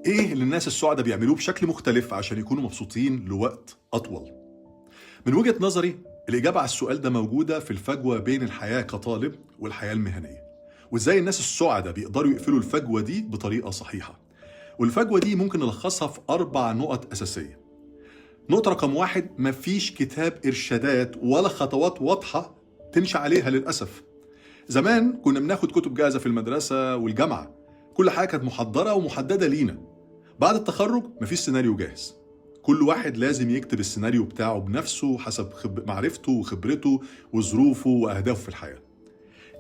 ايه اللي الناس السعداء بيعملوه بشكل مختلف عشان يكونوا مبسوطين لوقت اطول؟ من وجهة نظري الإجابة على السؤال ده موجودة في الفجوة بين الحياة كطالب والحياة المهنية، وإزاي الناس السعداء بيقدروا يقفلوا الفجوة دي بطريقة صحيحة. والفجوة دي ممكن نلخصها في 4 نقط أساسية. نقطة رقم 1، مفيش كتاب إرشادات ولا خطوات واضحة تمشي عليها للأسف. زمان كنا بناخد كتب جاهزة في المدرسة والجامعة، كل حاجة كانت محضرة ومحددة لينا. بعد التخرج مفيش سيناريو جاهز، كل واحد لازم يكتب السيناريو بتاعه بنفسه حسب معرفته وخبرته وظروفه وأهدافه في الحياة.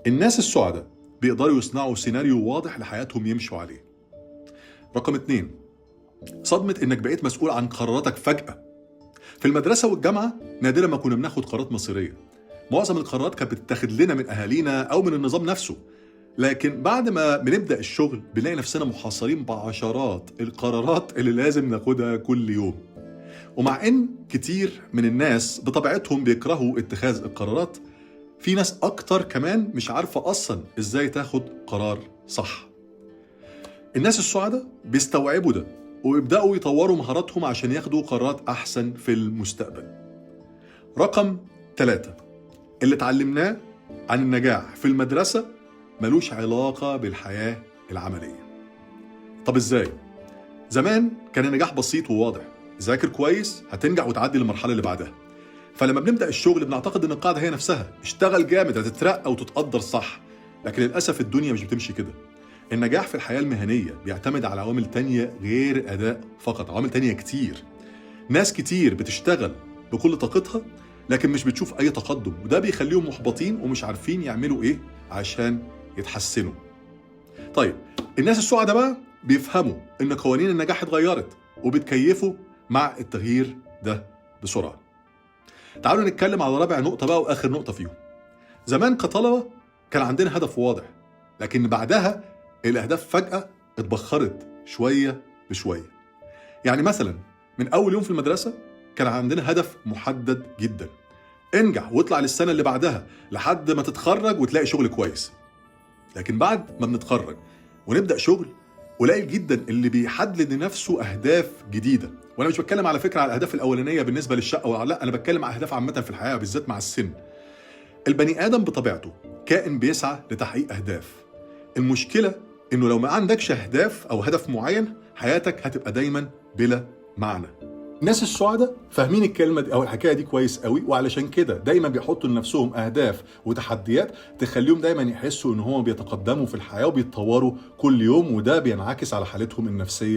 الناس السعداء بيقدروا يصنعوا سيناريو واضح لحياتهم يمشوا عليه. رقم 2، صدمة إنك بقيت مسؤول عن قراراتك فجأة. في المدرسة والجامعة نادرا ما كنا بناخد قرارات مصيرية، معظم القرارات كانت بتتاخد لنا من أهالينا أو من النظام نفسه. لكن بعد ما بنبدأ الشغل بنلاقي نفسنا محاصرين بعشرات القرارات اللي لازم ناخدها كل يوم. ومع إن كتير من الناس بطبيعتهم بيكرهوا اتخاذ القرارات، في ناس أكتر كمان مش عارفة أصلا إزاي تاخد قرار صح. الناس السعداء بيستوعبوا ده ويبدأوا يطوروا مهاراتهم عشان ياخدوا قرارات أحسن في المستقبل. رقم 3، اللي اتعلمناه عن النجاح في المدرسة ملوش علاقة بالحياة العملية. طب إزاي؟ زمان كان النجاح بسيط وواضح، ذاكر كويس هتنجح وتعدي للمرحلة اللي بعدها. فلما بنبدأ الشغل بنعتقد إن القاعدة هي نفسها، اشتغل جامد هتترقى وتتقدر صح. لكن للأسف الدنيا مش بتمشي كده. النجاح في الحياة المهنية بيعتمد على عوامل تانية غير أداء فقط، عوامل تانية كتير. ناس كتير بتشتغل بكل طاقتها لكن مش بتشوف أي تقدم، وده بيخليهم محبطين ومش عارفين يعملوا إيه عشان يتحسنوا. طيب الناس السعداء بقى بيفهموا إن قوانين النجاح اتغيرت وبتكيفوا مع التغيير ده بسرعة. تعالوا نتكلم على رابع نقطة بقى وآخر نقطة فيهم. زمان كطلبة كان عندنا هدف واضح، لكن بعدها الأهداف فجأة اتبخرت شوية بشوية. يعني مثلا من أول يوم في المدرسة كان عندنا هدف محدد جدا، انجح واطلع للسنة اللي بعدها لحد ما تتخرج وتلاقي شغل كويس. لكن بعد ما بنتخرج ونبدأ شغل قليل جدا اللي بيحدد لنفسه أهداف جديدة. وأنا مش بتكلم على فكرة على الأهداف الأولانية بالنسبة للشقة، لا، أنا بتكلم على أهداف عامة في الحياة بالذات مع السن. البني آدم بطبيعته كائن بيسعى لتحقيق أهداف. المشكلة إنه لو ما عندكش أهداف أو هدف معين حياتك هتبقى دايما بلا معنى. الناس السعداء فاهمين الكلمة دي أو الحكاية دي كويس قوي، وعلشان كده دايما بيحطوا لنفسهم أهداف وتحديات تخليهم دايما يحسوا إن هم بيتقدموا في الحياة وبيتطوروا كل يوم، وده بينعكس على حالتهم النفسية